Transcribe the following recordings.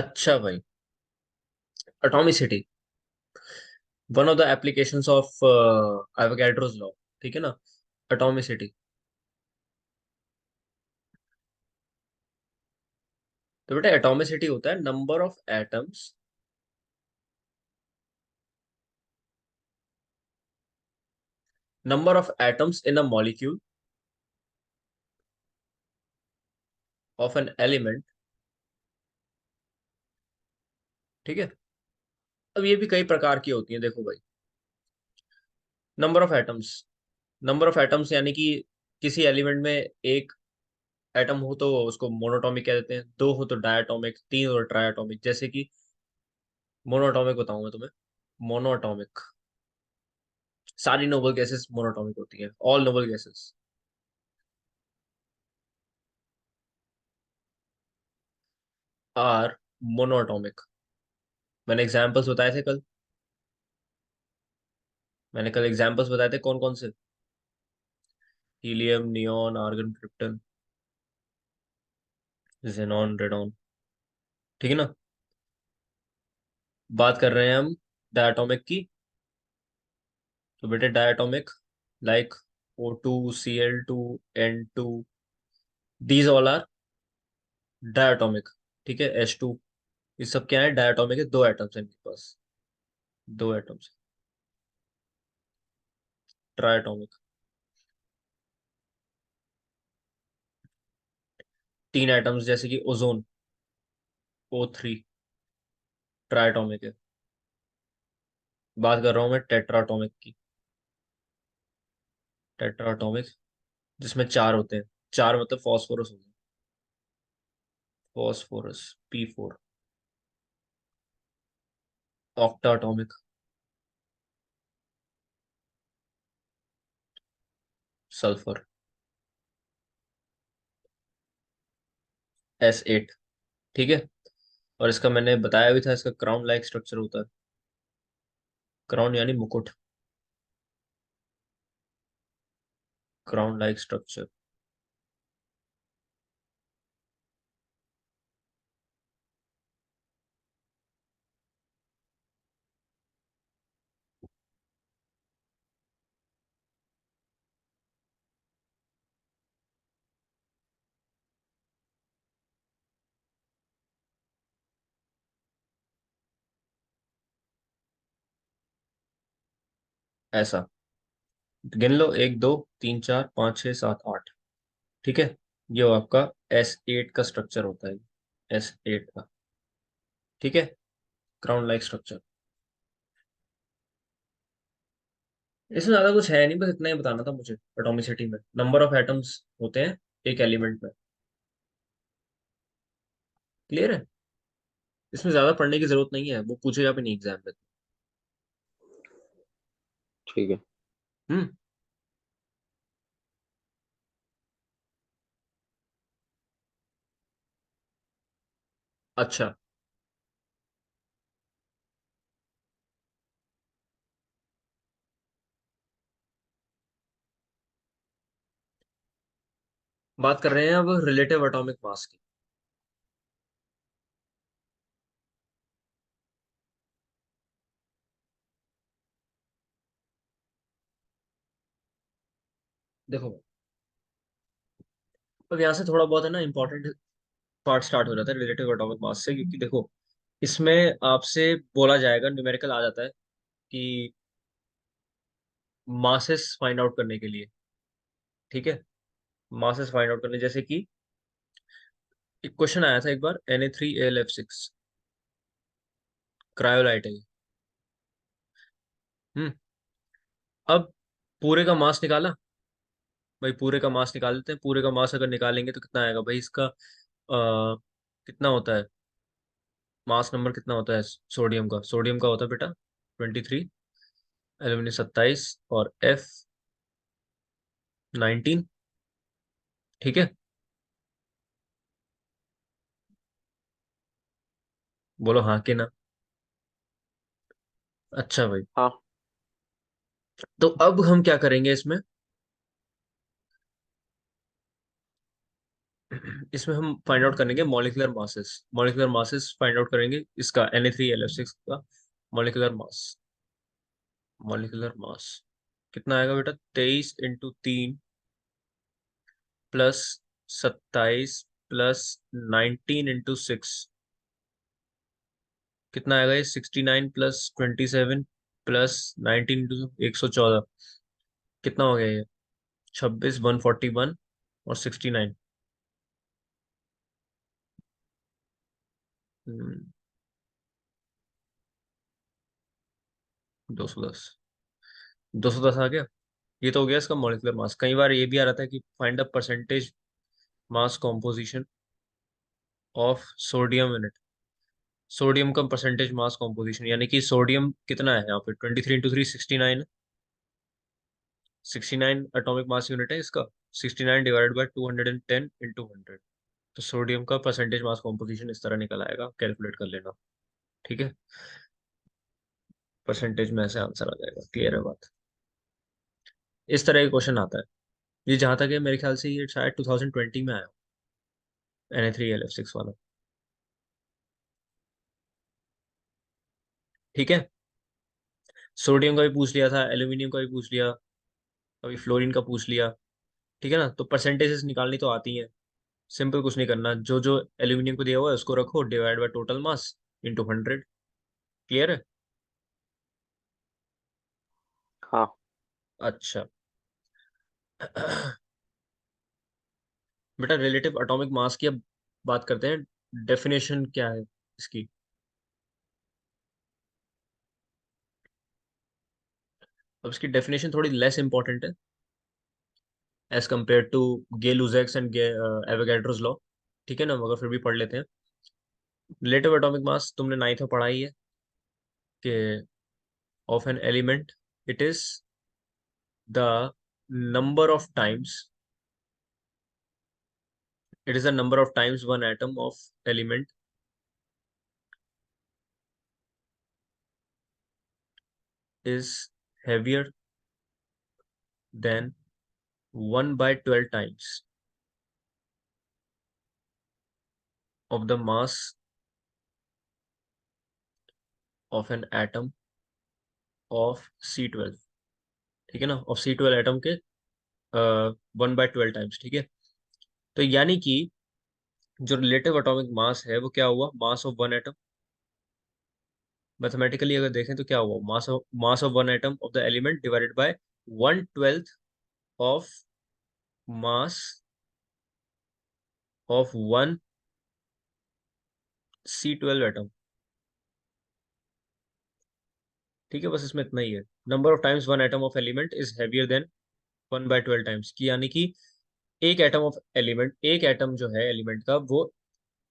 अच्छा भाई, atomicity one of the applications of Avogadro's law, ठीक है ना। एटॉमिसिटी, तो बेटा एटॉमिसिटी होता है number of atoms, number of atoms in a molecule of an element, ठीक है। अब ये भी कई प्रकार की होती हैं, देखो भाई। Number of atoms, number of atoms यानी कि किसी एलिमेंट में एक एटम हो तो उसको मोनोटॉमिक कह देते हैं, दो हो तो डायटोमिक, तीन हो तो ट्रायटोमिक। जैसे कि मोनोटॉमिक बताऊं मैं तुम्हें, मोनोटॉमिक, सारी नोबल गैसेस मोनोटॉमिक होती हैं, all noble gases are monatomic. मैंने एग्जांपल्स बताए थे कल, मैंने कल एग्जांपल्स बताए थे कौन कौन से। Helium, neon, argon, krypton, xenon, radon, ठीक है ना। बात कर रहे हैं हम डायटोमिक की, तो बेटे diatomic like O2 Cl2 N2, these all are diatomic, ठीक है। H2, ये सब क्या है, डायटोमिक है, दो एटम्स हैं इनके पास, दो एटम्स। ट्राइटोमिक, तीन एटम्स, जैसे कि ओजोन, O3, ट्राइटोमिक है। बात कर रहा हूं मैं टेट्राटोमिक की, टेट्राटोमिक जिसमें चार होते हैं, चार मतलब फॉस्फोरस हो गया, फॉस्फोरस P4। ऑक्टाटोमिक, सल्फर, S8, ठीक है। और इसका मैंने बताया भी था, इसका क्राउन लाइक स्ट्रक्चर होता है, क्राउन यानी मुकुट, क्राउन लाइक स्ट्रक्चर। ऐसा गिन लो, एक दो तीन चार पाँच छः सात आठ, ठीक है। ये वो आपका S8 का स्ट्रक्चर होता है, S8 का, ठीक है, क्राउन लाइक स्ट्रक्चर। इसमें ज्यादा कुछ है नहीं, बस इतना ही बताना था मुझे। एटॉमिसिटी में नंबर ऑफ एटम्स होते हैं एक एलिमेंट में, क्लियर है। इसमें ज्यादा पढ़ने की जरूरत नहीं है, वो पूछेगा भी नहीं एग्जाम में। ठीक है। हम्म। अच्छा, बात कर रहे हैं अब रिलेटिव एटॉमिक मास की। देखो, अब यहाँ से थोड़ा बहुत है ना इंपॉर्टेंट पार्ट स्टार्ट हो जाता है रिलेटिव एटॉमिक मास से, क्योंकि देखो इसमें आपसे बोला जाएगा, न्यूमेरिकल आ जाता है कि मासेस फाइंड आउट करने के लिए, ठीक है। मासेस फाइंड आउट करने, जैसे कि एक क्वेश्चन आया था एक बार, Na3Al F6, क्रायोलाइट है ये। हम्म। अब पूरे का मास निकाला, भाई पूरे का मास निकाल देते हैं। पूरे का मास अगर निकालेंगे तो कितना आएगा भाई इसका, कितना होता है, मास नंबर कितना होता है सोडियम का, सोडियम का होता है बेटा 23, एल्यूमिनियम 27, और F19, ठीक है। बोलो हाँ कि ना। अच्छा भाई, हाँ। तो अब हम क्या करेंगे इसमें, इसमें हम फाइंड आउट करेंगे मॉलिक्यूलर मासेस फाइंड आउट करेंगे इसका Na3LF6 का मॉलिक्यूलर मास। मॉलिक्यूलर मास कितना आएगा बेटा? 23 × 3 प्लस 27 प्लस 19 × 6 कितना आएगा ये? 69 प्लस 27 प्लस 19 × 114 कितना हो गया ये? 26, 141 और 69। 210। 210 आ गया। ये तो हो गया इसका मॉलिक्यूलर मास। कई बार ये भी आ रहा था कि find the percentage mass composition of sodium in it. Sodium का परसेंटेज मास कॉम्पोजिशन, यानी कि सोडियम कितना है यहाँ पे? 23 × 3 69। 69 एटॉमिक मास यूनिट है इसका। 69 डिवाइडेड बाय 210 × 100। तो सोडियम का परसेंटेज मास कॉम्पोजिशन इस तरह निकल आएगा, कैलकुलेट कर लेना। ठीक है, परसेंटेज में ऐसे आंसर आ जाएगा। क्लियर है बात? इस तरह का क्वेश्चन आता है। ये जहां तक है मेरे ख्याल से ये शायद 2020 में आया, Na3LF6 वाला। ठीक है, सोडियम का भी पूछ लिया था, एल्यूमिनियम का भी पूछ लिया, अभी फ्लोरीन का पूछ लिया। ठीक है ना, तो परसेंटेजेस निकालनी तो आती हैं। सिंपल, कुछ नहीं करना, जो जो एल्यूमिनियम को दिया हुआ है उसको रखो, divide by total mass into 100। Clear है? हाँ। अच्छा। बेटा रिलेटिव एटॉमिक मास की अब बात करते हैं। डेफिनेशन क्या है इसकी? अब इसकी डेफिनेशन थोड़ी लेस इंपॉर्टेंट है as compare to Gay Lussac's and Avogadro's law. ठीक है ना, मगर फिर भी पढ़ लेते हैं। रिलेटिव एटॉमिक मास तुमने नाइन्थ में पढ़ाई है कि of an element it is the number of times, it is the number of times one atom of element is heavier than 1 by 12 times of the mass of an atom of C12। ठीक है ना, of C12 atom के 1/12 times. ठीक है, तो यानी कि जो रिलेटिव एटॉमिक मास है वो क्या हुआ? Mass of one atom. Mathematically अगर देखें तो क्या हुआ? Mass of one atom of the element divided by 1/12 of mass of one C12 atom. ठीक है, बस इसमें इतना ही है। Number of times one atom of element is heavier than 1/12 times की, यानी कि एक एटम ऑफ एलिमेंट, एक एटम जो है एलिमेंट का वो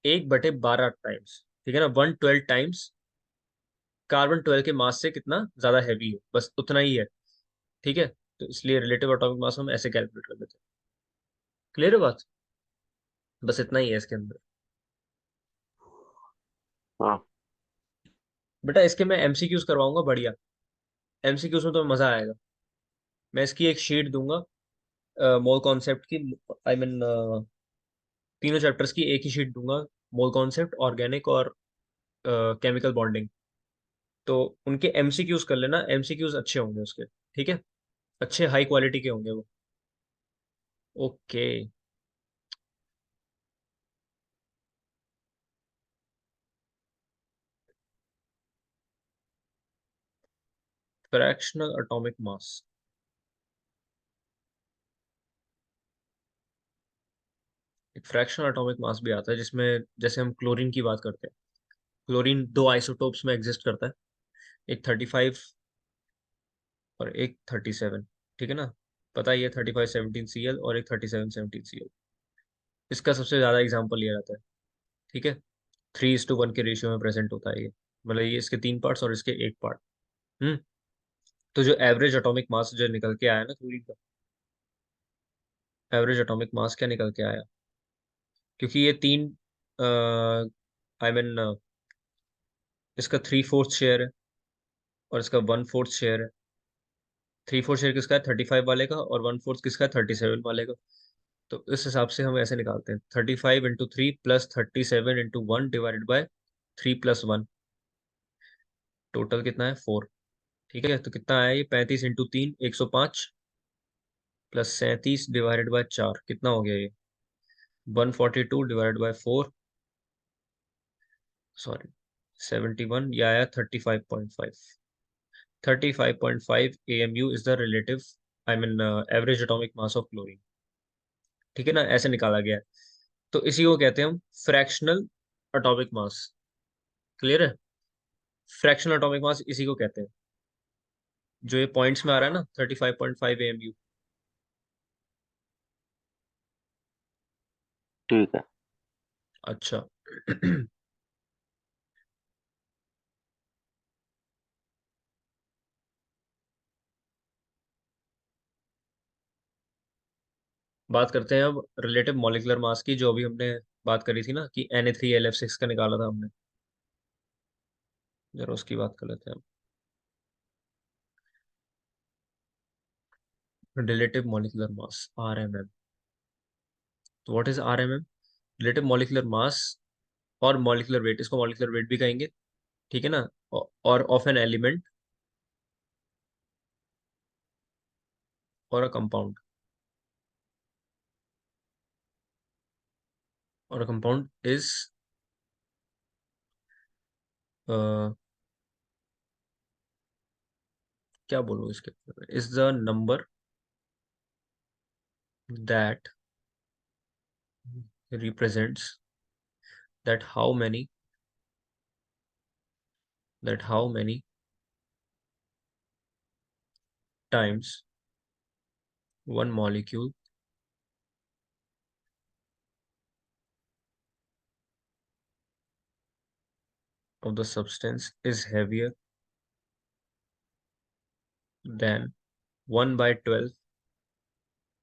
1/12 टाइम्स, ठीक है ना, 1/12 टाइम्स कार्बन 12 के मास से कितना ज्यादा हैवी है, बस उतना ही है। ठीक है, तो इसलिए रिलेटिव एटॉमिक मास हम ऐसे कैलकुलेट कर देते हैं। क्लियर है बात? बस इतना ही है इसके अंदर। हाँ। बेटा इसके मैं एमसीक्यूज करवाऊंगा, बढ़िया। एमसीक्यूज में तो मजा आएगा। मैं इसकी एक शीट दूंगा मोल कॉन्सेप्ट की। आई मीन तीनों चैप्टर्स की एक ही शीट दूंगा। मोल कॉन्सेप्ट, ऑर्गेनिक और केमिकल बॉन्डिंग। तो उनके एमसीक्यूज कर लेना, एमसीक्यूज अच्छे होंगे उसके। ठीक है, अच्छे हाई क्वालिटी के होंगे वो। ओके। Fractional atomic mass. एक फ्रैक्शनल एटॉमिक मास भी आता है जिसमें जैसे हम क्लोरीन की बात करते हैं। क्लोरीन दो आइसोटोप्स में एग्जिस्ट करता है, एक 35 और एक 37। ठीक है ना, पता ही है, 35 17 Cl और एक 37 17 Cl। इसका सबसे ज्यादा एग्जाम्पल लिया जाता है। ठीक है, 3:1 के रेशियो में प्रेजेंट होता है ये। मतलब ये इसके तीन पार्ट्स और इसके एक पार्ट। हम्म। तो जो एवरेज एटॉमिक मास जो निकल के आया ना क्लोरीन का, एवरेज एटॉमिक मास क्या निकल के आया? क्योंकि ये तीन, आई मीन इसका 3/4 शेयर है और इसका 1/4 शेयर है। 3/4 शेयर किसका है? 35 वाले का, और 1/4 किसका है? 37 वाले का। तो इस हिसाब से हम ऐसे निकालते हैं, 35 × 3 प्लस 37 × 1 डिवाइडेड बाय 3 + 1। टोटल कितना है, 4। ठीक है, तो कितना आया ये, 35 × 3 105, प्लस 37 डिवाइडेड बाय 4 कितना हो गया ये, 142 डिवाइडेड बाय 4, सॉरी 71, ये आया 35.5। 35.5 AMU is the relative, I mean average atomic mass of chlorine. ठीक है ना, ऐसे निकाला गया है। तो इसी को कहते हैं हम फ्रैक्शनल एटॉमिक मास। क्लियर है, फ्रैक्शनल एटॉमिक मास इसी को कहते हैं, जो ये पॉइंट्स में आ रहा है ना, 35.5 AMU। ठीक है। अच्छा। बात करते हैं अब रिलेटिव मॉलिक्यूलर मास की, जो अभी हमने बात करी थी ना कि Na3Lf6 का निकाला था हमने। जरा उसकी बात कर लेते हैं अब। Relative molecular mass, RMM। तो what is RMM? Relative molecular mass और मॉलिक्यूलर वेट, इसको मॉलिक्यूलर वेट भी कहेंगे। ठीक है ना, और ऑफ एन एलिमेंट और अ कंपाउंड, और अ कंपाउंड इज, क्या बोलूं इसके, is the number that represents that how many times one molecule of the substance is heavier than 1/12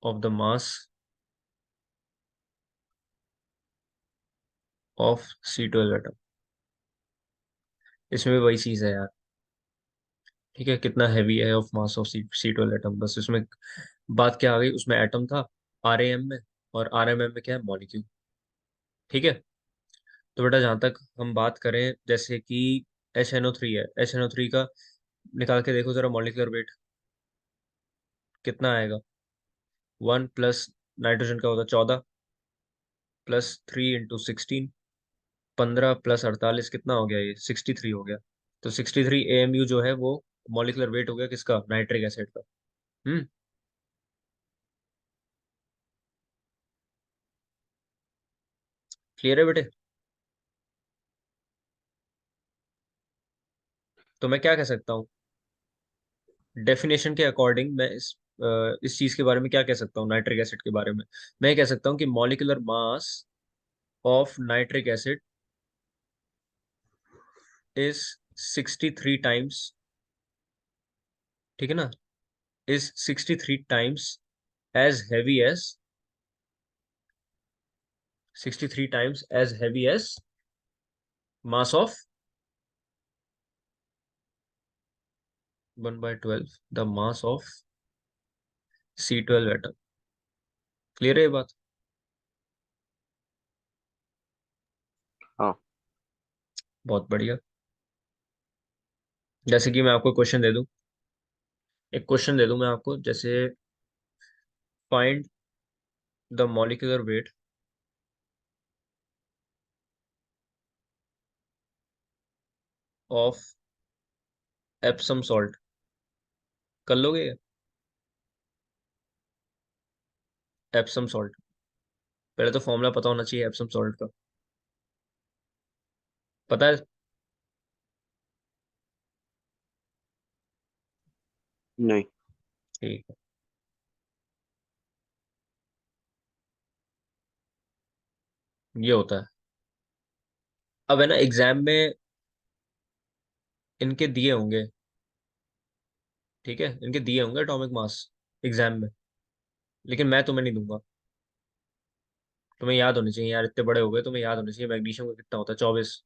of the mass of C12 atom। इसमें भी वही चीज है यार। ठीक है, कितना हैवी है of mass of C12 atom, बस इसमें बात क्या आ गई, उसमें एटम था RAM में, और RMM में क्या है, मॉलिक्यूल। ठीक है, तो बेटा जहां तक हम बात करें, जैसे कि HNO3 है, HNO3 का निकाल के देखो जरा मॉलिक्यूलर वेट कितना आएगा। 1 प्लस नाइट्रोजन का होता है 14, +3 × 16, 15 प्लस 48 कितना हो गया, ये 63 हो गया। तो 63 AMU जो है वो मॉलिक्यूलर वेट हो गया किसका, नाइट्रिक एसिड का। हम्म। क्लियर है बेटे? तो मैं क्या कह सकता हूँ, डेफिनेशन के अकॉर्डिंग मैं इस चीज के बारे में क्या कह सकता हूँ, नाइट्रिक एसिड के बारे में। मैं कह सकता हूँ कि molecular mass of nitric acid is 63 times, ठीक है ना, is 63 times as heavy as, 63 times as heavy as mass of 1/12 the mass of C12 atom. Clear है ये बात? हाँ। बहुत बढ़िया। जैसे कि मैं आपको क्वेश्चन दे दूं, एक क्वेश्चन दे दूं मैं आपको, जैसे find the molecular weight of Epsom salt, कर लोगे ये? एप्सम सॉल्ट, पहले तो फॉर्मूला पता होना चाहिए एप्सम सॉल्ट का, पता है? नहीं। ठीक है, ये होता है। अब है ना, एग्जाम में इनके दिए होंगे, ठीक है, इनके दिए होंगे एटॉमिक मास एग्जाम में, लेकिन मैं तुम्हें नहीं दूंगा। तुम्हें याद होनी चाहिए यार, इतने बड़े हो गए, तुम्हें याद होनी चाहिए मैग्नीशियम का कितना होता है, 24।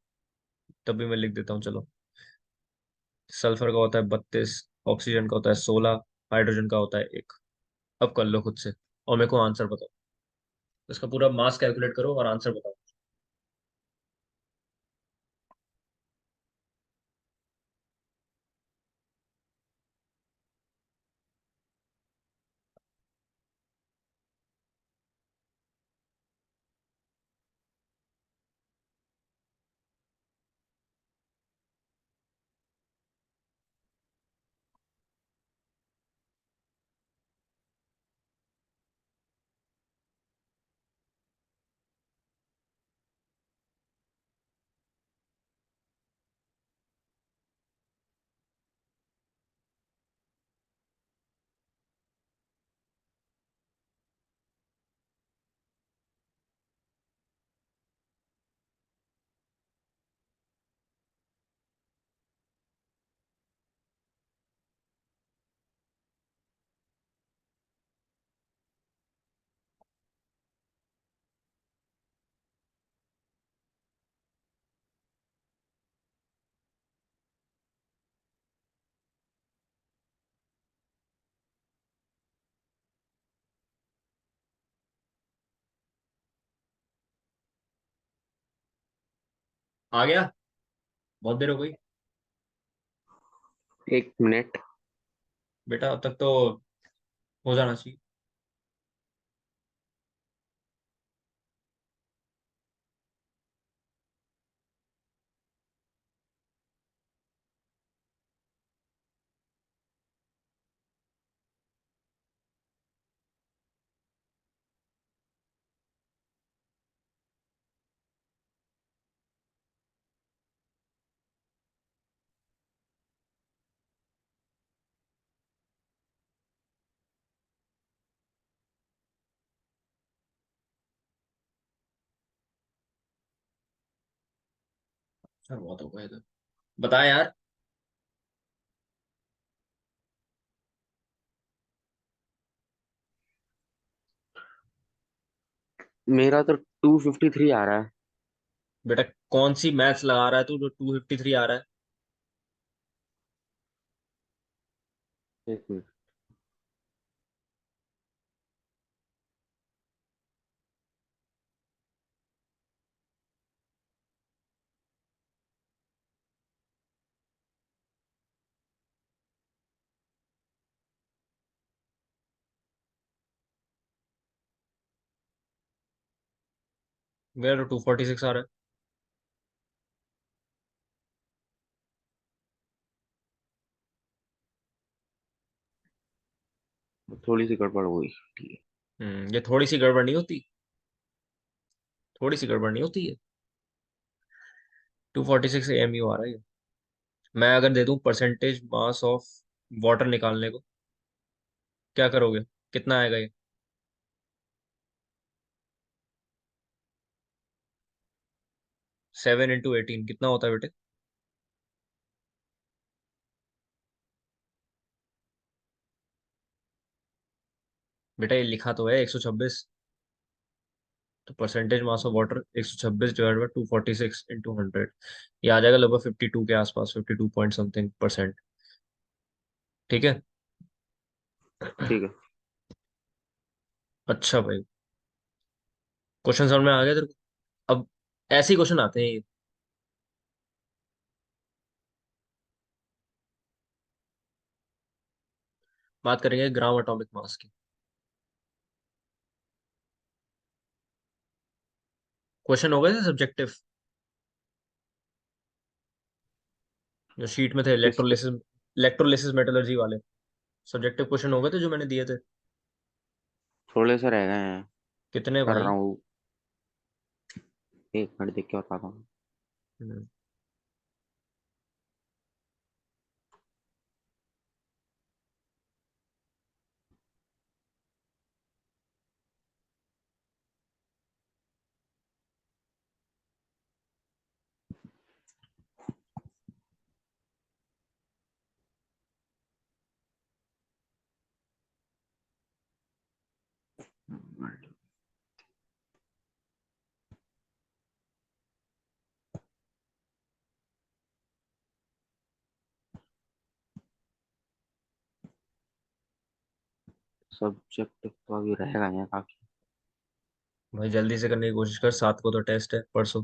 तब भी मैं लिख देता हूँ, चलो। सल्फर का होता है 32, ऑक्सीजन का होता है 16, हाइड्रोजन का होता है 1। अब कर लो खुद से, और मेरे को आंसर बताओ। इसका पूरा मास कैलकुलेट करो और आंसर बताओ। आ गया? बहुत देर हो गई। 1 मिनट। बेटा अब तक तो हो जाना चाहिए। सर बहुत हो गया इधर। बता यार। मेरा तो 253 आ रहा है। बेटा कौन सी मैथ्स लगा रहा है तू जो 253 आ रहा है? 1 मिनट। मेरा तो 246 आ रहा है। थोड़ी सी गड़बड़ हो गई। ठीक है। ये थोड़ी सी गड़बड़ नहीं होती। थोड़ी सी गड़बड़ नहीं होती है। 246 AMU आ रहा है ये। मैं अगर दे दूं परसेंटेज मास ऑफ वाटर निकालने को, क्या करोगे? कितना आएगा ये? 7 × 18 कितना होता है बेटे? बेटा ये लिखा तो है 126। तो percentage mass of water 126 divide by 246 × 100। ये आ जाएगा लगभग 52 के आसपास, 52 पॉइंट समथिंग परसेंट। ठीक है। ठीक है। अच्छा भाई, क्वेश्चन समझ में आ गया तेरे को? अब ऐसे ही क्वेश्चन आते हैं ये। बात करेंगे ग्राम एटॉमिक मास की। क्वेश्चन हो गए थे सब्जेक्टिव, जो शीट में थे, किस पे? इलेक्ट्रोलिसिस, इलेक्ट्रोलिसिस मेटलर्जी वाले। सब्जेक्टिव क्वेश्चन हो गए थे जो मैंने दिए थे। थोड़े से रह गए हैं। कितने कर रहा भाई? हूँ। 1 मिनट देख के बताता हूँ। हम्म, सब्जेक्ट तो अभी रह गए हैं काफी। भाई जल्दी से करने की कोशिश कर, 7 को तो टेस्ट है परसों।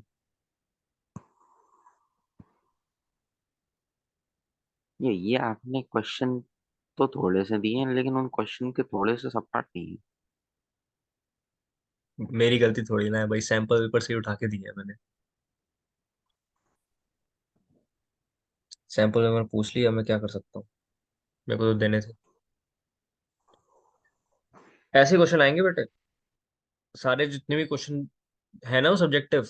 ये आपने क्वेश्चन तो थोड़े से दिए हैं, लेकिन उन क्वेश्चन के थोड़े से सब पार्ट नहीं है। मेरी गलती थोड़ी ना है भाई, सैंपल पेपर से ही उठा के दिया है मैंने। सैंपल पेपर पूछ लिया, मैं क्या कर सकता हूँ, मेरे को तो देने थे। ऐसे क्वेश्चन आएंगे बेटे, सारे जितने भी क्वेश्चन है ना वो सब्जेक्टिव,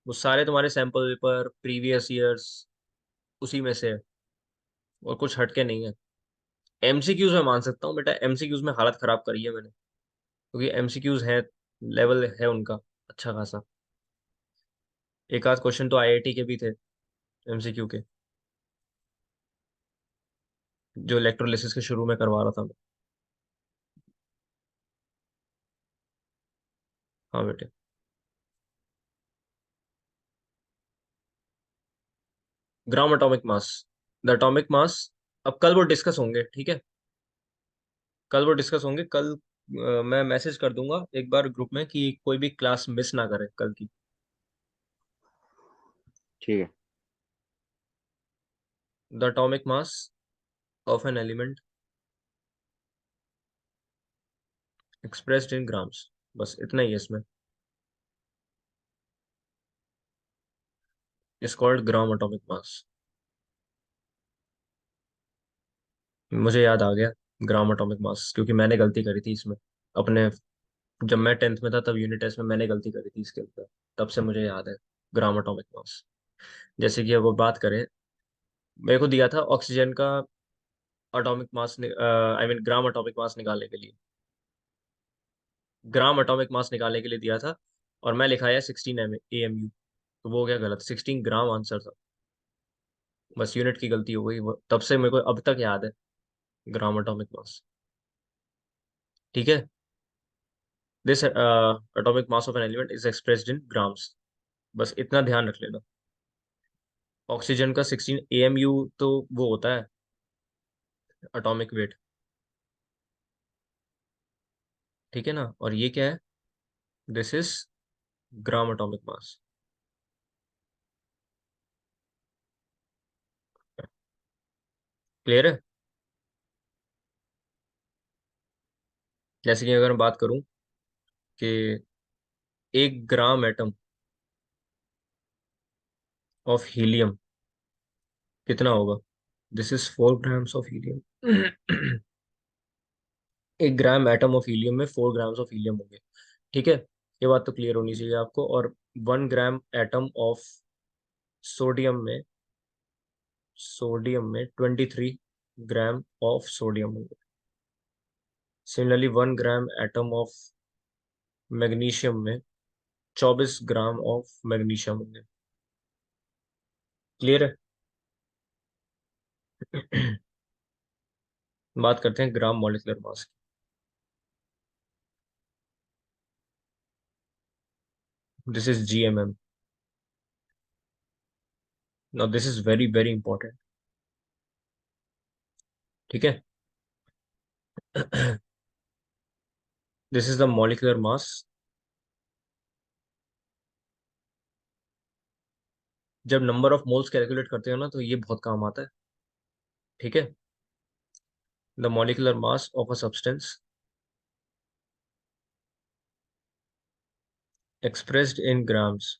वो सारे तुम्हारे सैंपल पेपर प्रीवियस ईयर्स उसी में से है, और कुछ हटके नहीं है। एमसीक्यूज में मान सकता हूँ बेटा, एमसीक्यूज में हालत खराब करी है मैंने, क्योंकि एमसीक्यूज है, लेवल है उनका अच्छा खासा। एक आध क्वेश्चन तो आईआईटी के भी थे एमसीक्यू के, जो इलेक्ट्रोलिसिस के शुरू में करवा रहा था मैं। हाँ बेटे। Gram atomic mass, the atomic mass, अब कल वो डिस्कस होंगे, ठीक है। कल वो डिस्कस होंगे कल। मैं मैसेज कर दूंगा एक बार ग्रुप में कि कोई भी क्लास मिस ना करे कल की। ठीक है। The atomic mass of an element expressed in grams, बस इतना ही है इसमें। Is called gram atomic mass. मुझे याद आ गया ग्राम एटॉमिक मास, क्योंकि मैंने गलती करी थी इसमें अपने, जब मैं 10th में था तब यूनिट टेस्ट में मैंने गलती करी थी इसके ऊपर। तब से मुझे याद है ग्राम एटॉमिक मास। जैसे कि अब वो बात करें, मेरे को दिया था ऑक्सीजन का atomic mass, I mean gram atomic mass निकालने के लिए, ग्राम एटॉमिक मास निकालने के लिए दिया था, और मैं लिखाया 16 AMU, तो वो हो गया गलत, 16 ग्राम आंसर था। बस यूनिट की गलती हो गई, तब से मेरे को अब तक याद है ग्राम एटॉमिक मास। ठीक है। This atomic mass of an element is expressed in grams, बस इतना ध्यान रख लेना। ऑक्सीजन का 16 AMU तो वो होता है एटॉमिक वेट, ठीक है ना, और ये क्या है, this is gram atomic mass. Clear है। जैसे कि अगर मैं बात करूं कि 1 ग्राम एटम ऑफ हीलियम कितना होगा, this is 4 grams of helium. 1 gram atom of helium में 4 ग्राम्स ऑफ हीलियम होंगे, ठीक है। ये बात तो क्लियर होनी चाहिए आपको। और 1 ग्राम एटम ऑफ सोडियम में, सोडियम में 23 ग्राम ऑफ सोडियम होंगे। Similarly 1 gram atom of magnesium में 24 ग्राम ऑफ मैग्नीशियम होंगे। क्लियर है। बात करते हैं ग्राम मॉलिक्यूलर मास की। This is GMM। Now this is very very important, ठीक है। This is the molecular mass. जब नंबर ऑफ मोल्स कैलकुलेट करते हो ना, तो ये बहुत काम आता है, ठीक है। The molecular mass of a substance expressed in grams,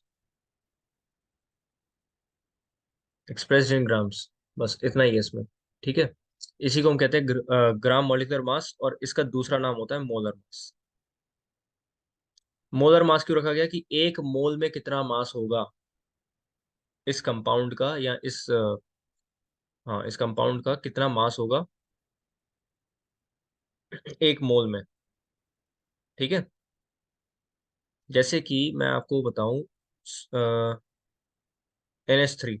expressed in grams, बस इतना ही है इसमें, ठीक है। इसी को हम कहते हैं ग्राम मॉलिक्यूलर मास, और इसका दूसरा नाम होता है मोलर मास। मोलर मास क्यों रखा गया, कि 1 मोल में कितना मास होगा इस कंपाउंड का, या इस हाँ, इस कंपाउंड का कितना मास होगा 1 मोल में, ठीक है। जैसे कि मैं आपको बताऊं, NH3,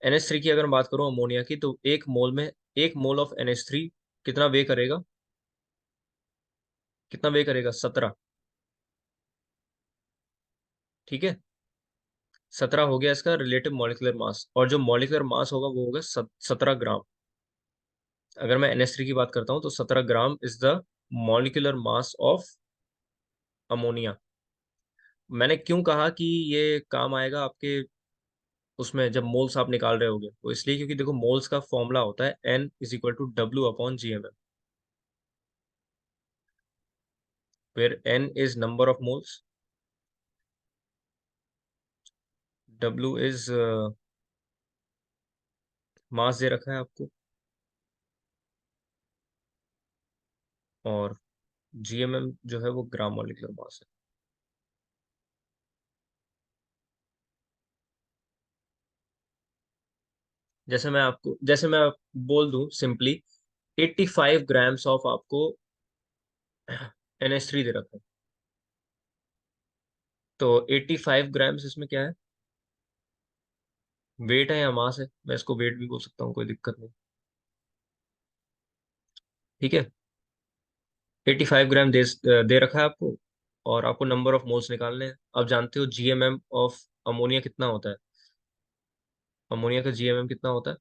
NH3 की अगर मैं बात करूं अमोनिया की, तो 1 मोल में, 1 मोल ऑफ NH3 कितना वे करेगा, कितना वे करेगा, 17, ठीक है। 17 हो गया इसका रिलेटिव मॉलिक्यूलर मास, और जो मॉलिक्यूलर मास होगा वो होगा 17 ग्राम। अगर मैं NH3 की बात करता हूँ तो 17 gram is the molecular mass of ammonia. मैंने क्यों कहा कि ये काम आएगा आपके उसमें जब मोल्स आप निकाल रहे होगे, वो इसलिए क्योंकि देखो मोल्स का फॉर्मूला होता है N = W/GMM, where N is number of moles, W is मास दे रखा है आपको, और GMM जो है वो ग्राम मॉलिक्यूलर मास है। जैसे मैं बोल दूं सिंपली, 85 ग्राम्स ऑफ आपको NH3 दे रखा है, तो 85 ग्राम्स इसमें क्या है, वेट है या मास है, मैं इसको वेट भी बोल सकता हूँ, कोई दिक्कत नहीं। ठीक है, 85 ग्राम दे रखा है आपको, और आपको नंबर ऑफ मोल्स निकालने हैं। अब जानते हो GMM ऑफ अमोनिया कितना होता है, अमोनिया का GMM कितना होता है,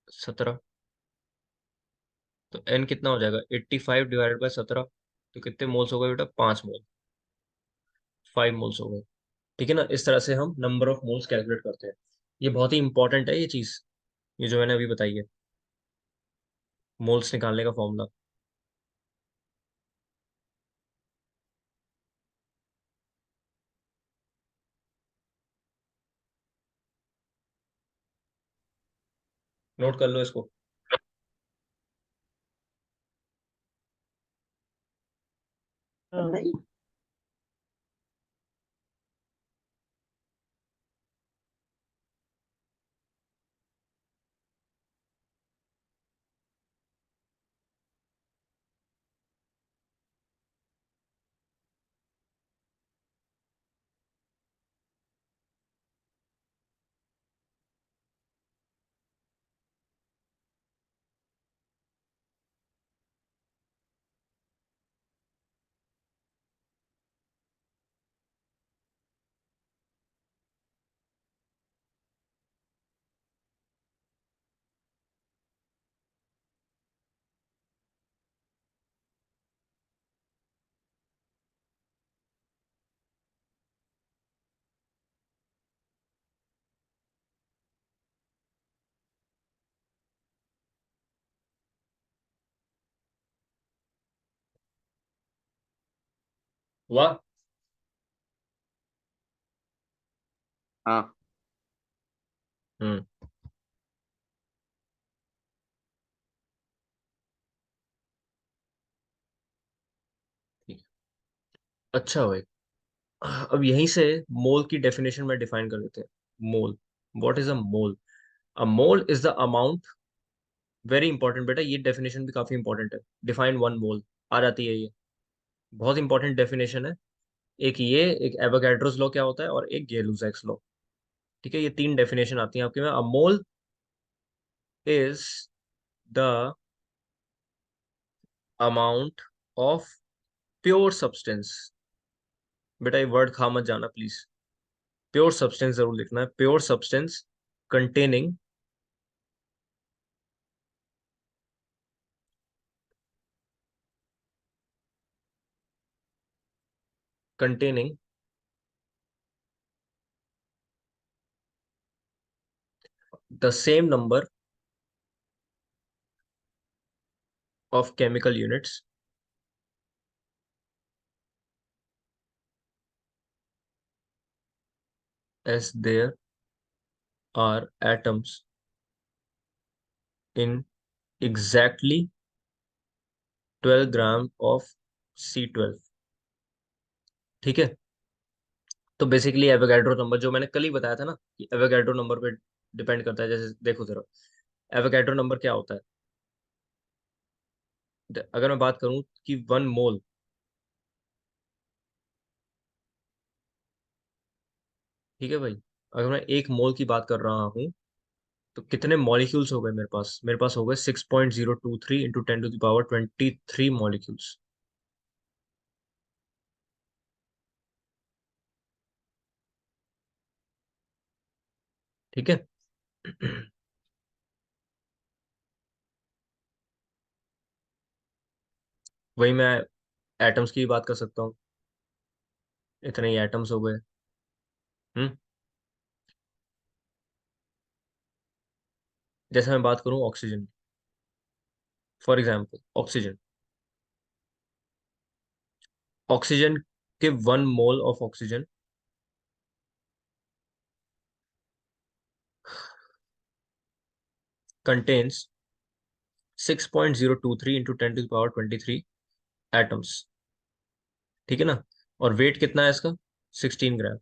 17। तो N कितना हो जाएगा, 85 ÷ 17, तो कितने मोल्स हो गए बेटा, 5 मोल, 5 मोल्स हो गए। ठीक है ना, इस तरह से हम नंबर ऑफ मोल्स कैलकुलेट करते हैं। ये बहुत ही इंपॉर्टेंट है ये चीज, ये जो मैंने अभी बताई है, मोल्स निकालने का फॉर्मूला। नोट कर लो इसको। नहीं। वाह। हाँ। हम्म। ठीक है। अच्छा भाई, अब यहीं से मोल की डेफिनेशन में डिफाइन कर देते हैं। Mole, what is a mole? A mole is the amount, very important बेटा, ये डेफिनेशन भी काफी इंपॉर्टेंट है। डिफाइन वन मोल, आ जाती है ये, बहुत इंपॉर्टेंट डेफिनेशन है। एक ये, एक एवोगैड्रोस लॉ क्या होता है, और एक गै-लुसाक्स लॉ। ठीक है, ये तीन डेफिनेशन आती हैं आपके में। A mole is the amount of pure substance, बेटा ये वर्ड खा मत जाना प्लीज, प्योर सब्सटेंस जरूर लिखना है, pure substance containing, containing the same number of chemical units as there are atoms in exactly 12 gram of C12। ठीक है, तो बेसिकली एवोगैड्रो नंबर जो मैंने कल ही बताया था ना, कि एवोगैड्रो नंबर पे डिपेंड करता है। जैसे देखो जरा, एवोगैड्रो नंबर क्या होता है, अगर मैं बात करूं कि 1 मोल, ठीक है भाई, अगर मैं 1 मोल की बात कर रहा हूँ, तो कितने मॉलिक्यूल्स हो गए मेरे पास हो गए 6.023 इंटू 10⁻23 मॉलिक्यूल्स। ठीक है। वही मैं एटम्स की भी बात कर सकता हूँ। इतने ही एटम्स हो गए। हम्म। जैसे मैं बात करूं oxygen, for example oxygen, oxygen के 1 mole of oxygen contains 6.023 into 10⁻23 atoms. ठीक है ना। और वेट कितना है इसका? 16 ग्राम।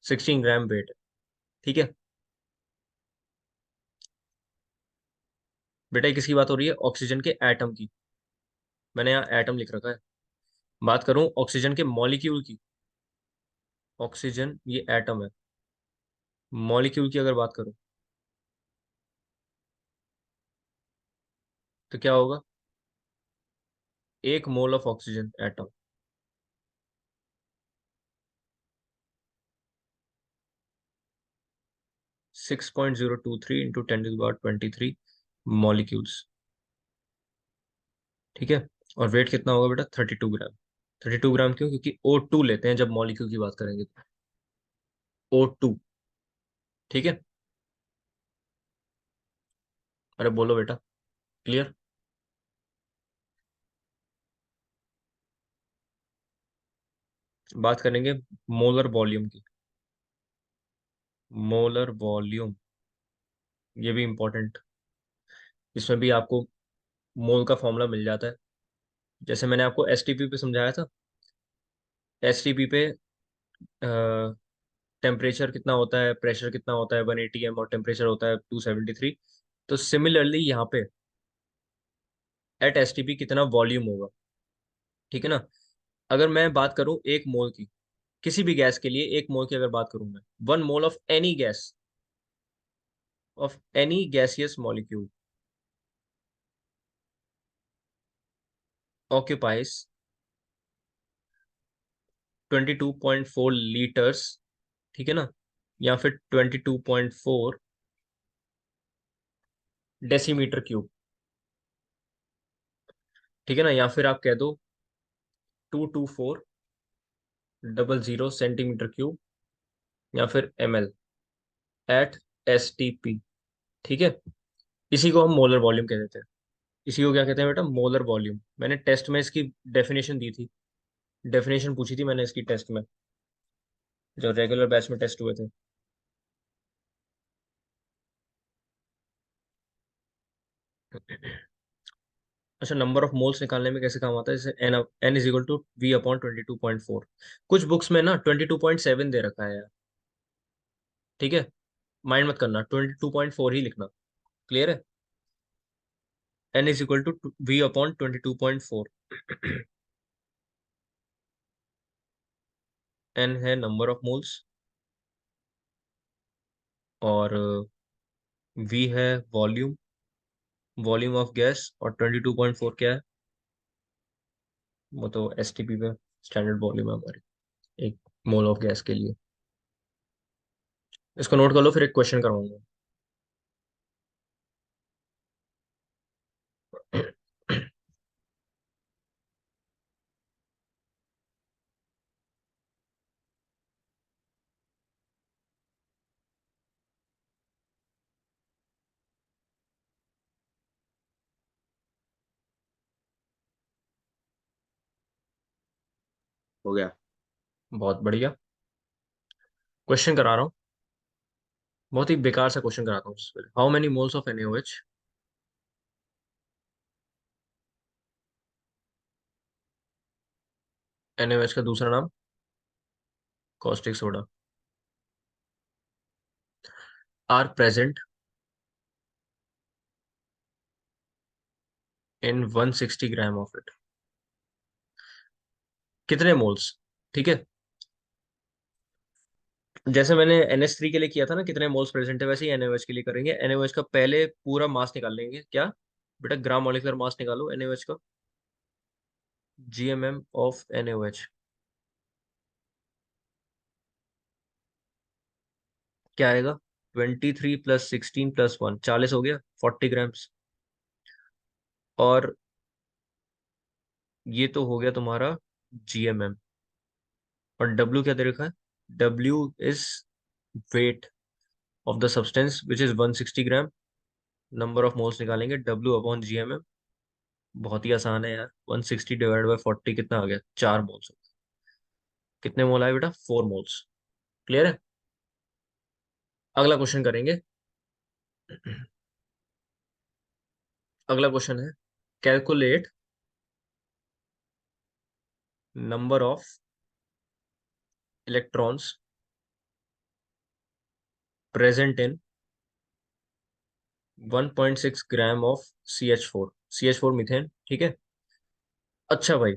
16 ग्राम वेट है। ठीक है। बेटा ये किसकी बात हो रही है? ऑक्सीजन के एटम की। मैंने यहाँ एटम लिख रखा है। बात करूं ऑक्सीजन के मॉलिक्यूल की, ऑक्सीजन ये एटम है, मॉलिक्यूल की अगर बात करूं तो क्या होगा? 1 mole of oxygen atom, 6.023 into 10⁻23 molecules. ठीक है। और वेट कितना होगा बेटा? 32 ग्राम। 32 ग्राम क्यों? क्योंकि O2 लेते हैं जब मॉलिक्यूल की बात करेंगे तो। O2। ठीक है। अरे बोलो बेटा। क्लियर? बात करेंगे मोलर वॉल्यूम की। मोलर वॉल्यूम, ये भी इंपॉर्टेंट। इसमें भी आपको मोल का फॉर्मूला मिल जाता है। जैसे मैंने आपको एसटीपी पे समझाया था। एसटीपी पे टेम्परेचर कितना होता है, प्रेशर कितना होता है 180 एम, और टेम्परेचर होता है 273। तो सिमिलरली यहाँ पे एट एसटीपी कितना वॉल्यूम होगा। ठीक है ना। अगर मैं बात करूं 1 मोल की, किसी भी गैस के लिए 1 मोल की अगर बात करूं मैं, 1 mole of any gas, of any gaseous molecule occupies 22.4 litres. ठीक है ना। या फिर 22.4 डेसीमीटर क्यूब। ठीक है ना। या फिर आप कह दो 22400 सेंटीमीटर क्यूब, या फिर ml एट एसटीपी। ठीक है। इसी को हम मोलर वॉल्यूम कह देते हैं। इसी को क्या कहते हैं बेटा? Molar volume. मैंने टेस्ट में इसकी डेफिनेशन दी थी, डेफिनेशन पूछी थी मैंने इसकी टेस्ट में, जो रेगुलर बैच में टेस्ट हुए थे। अच्छा, नंबर ऑफ मोल्स निकालने में कैसे काम आता है? जैसे n is equal to V/22.4। कुछ बुक्स में ना 22.7 दे रखा है यार। ठीक है। माइंड मत करना, 22.4 ही लिखना। क्लियर है? n is equal to V/22.4। n है नंबर ऑफ मोल्स, और V है वॉल्यूम, वॉल्यूम ऑफ गैस, और 22.4 क्या है? वो तो एसटीपी पे स्टैंडर्ड वॉल्यूम है हमारी, 1 मोल ऑफ गैस के लिए। इसको नोट कर लो, फिर एक क्वेश्चन करवाऊंगा। हो गया। बहुत बढ़िया। क्वेश्चन करा रहा हूँ, बहुत ही बेकार सा क्वेश्चन कराता हूँ उससे पहले। How many moles of NaOH? NaOH का दूसरा नाम caustic soda. Are present in 160 gram of it. कितने मोल्स? ठीक है। जैसे मैंने NH3 के लिए किया था ना, कितने मोल्स प्रेजेंट है, वैसे ही NaOH के लिए करेंगे। NaOH का पहले पूरा मास निकाल लेंगे। क्या बेटा? ग्राम मॉलिक्यूलर मास निकालो NaOH का। GMM ऑफ NaOH क्या आएगा? 23 + 16 + 1, 40 हो गया, 40 ग्राम्स। और ये तो हो गया तुम्हारा GMM। और डब्ल्यू क्या दे रखा है? W is weight of the substance which is 160 gram. Number of moles निकालेंगे, W upon G M M. बहुत ही आसान है यार, 160 डिवाइड बाई 40 कितना आ गया? 4 मोल्स। कितने मोल आए बेटा? 4 मोल्स। क्लियर है? अगला क्वेश्चन करेंगे। अगला क्वेश्चन है, calculate number of electrons present in 1.6 gram of CH4। CH4 methane, ठीक है। अच्छा भाई,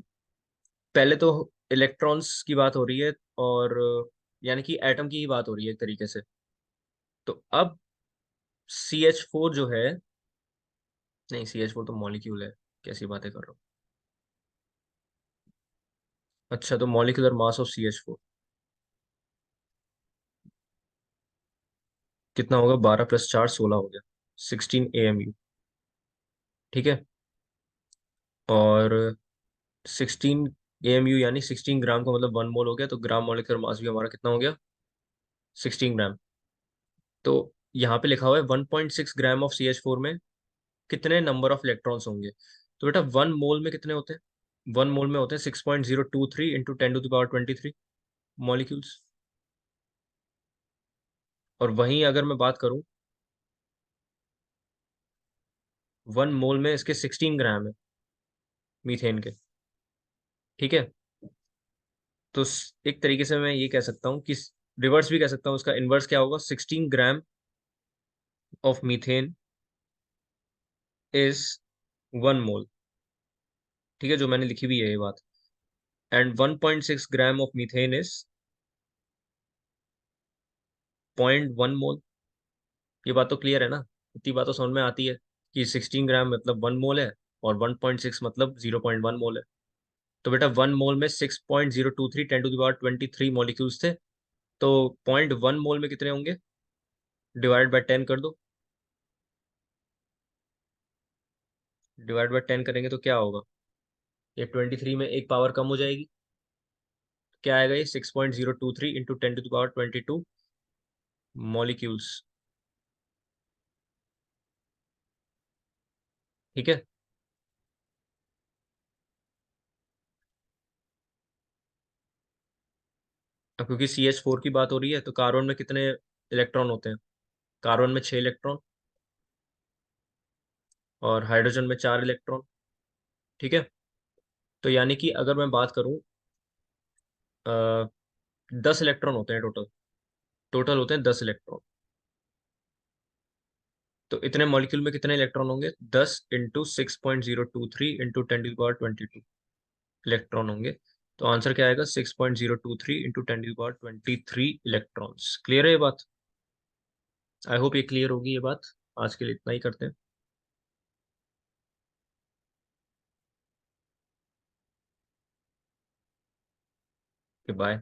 पहले तो इलेक्ट्रॉन्स की बात हो रही है, और यानी कि एटम की ही बात हो रही है एक तरीके से। तो अब CH4 जो है, नहीं CH4 तो मॉलिक्यूल है, कैसी बातें कर रहा हूँ। अच्छा, तो मॉलिक्यूलर मास ऑफ CH4 कितना होगा? 12 + 4 16 हो गया, 16 AMU। ठीक है। और 16 AMU यानी 16 ग्राम का मतलब 1 मोल हो गया, तो ग्राम मॉलिक्यूलर मास भी हमारा कितना हो गया? 16 ग्राम। तो यहाँ पे लिखा हुआ है 1.6 ग्राम ऑफ CH4 में कितने नंबर ऑफ इलेक्ट्रॉन्स होंगे। तो बेटा 1 मोल में कितने होते हैं? 1 मोल में होते हैं 6.023 इंटू 10⁻23 मॉलिक्यूल्स। और वहीं अगर मैं बात करूं, 1 मोल में इसके 16 ग्राम है मीथेन के। ठीक है। तो एक तरीके से मैं ये कह सकता हूँ कि रिवर्स भी कह सकता हूँ, उसका इनवर्स क्या होगा? 16 ग्राम ऑफ मीथेन इज 1 मोल। ठीक है, जो मैंने लिखी भी है ये बात। And 1.6 gram of methane is 0.1 मोल। ये बात तो क्लियर है ना? इतनी बात तो समझ में आती है कि 16 ग्राम मतलब 1 मोल है, और 1.6 मतलब 0.1 मोल है। तो बेटा 1 मोल में 6.023 10⁻23 मॉलिक्यूल्स थे। तो 0.1 मोल में कितने होंगे? डिवाइड बाय 10 कर दो। डिवाइड बाय 10 करेंगे तो क्या होगा? ये 23 में एक पावर कम हो जाएगी। क्या आएगा? ये 6.023 इंटू 10⁻22 मॉलिक्यूल्स। ठीक है। अब क्योंकि CH4 की बात हो रही है, तो कार्बन में कितने इलेक्ट्रॉन होते हैं? कार्बन में 6 इलेक्ट्रॉन, और हाइड्रोजन में 4 इलेक्ट्रॉन। ठीक है। तो यानी कि अगर मैं बात करूं, 10 इलेक्ट्रॉन होते हैं टोटल। टोटल होते हैं 10 इलेक्ट्रॉन। तो इतने मॉलिक्यूल में कितने इलेक्ट्रॉन होंगे? 10 इंटू 6.023 इंटू 10⁻22 इलेक्ट्रॉन होंगे। तो आंसर क्या आएगा? 6.023 इंटू 10⁻23 इलेक्ट्रॉन्स। क्लियर है ये बात? आई होप ये क्लियर होगी ये बात। आज के लिए इतना ही करते हैं। बाय।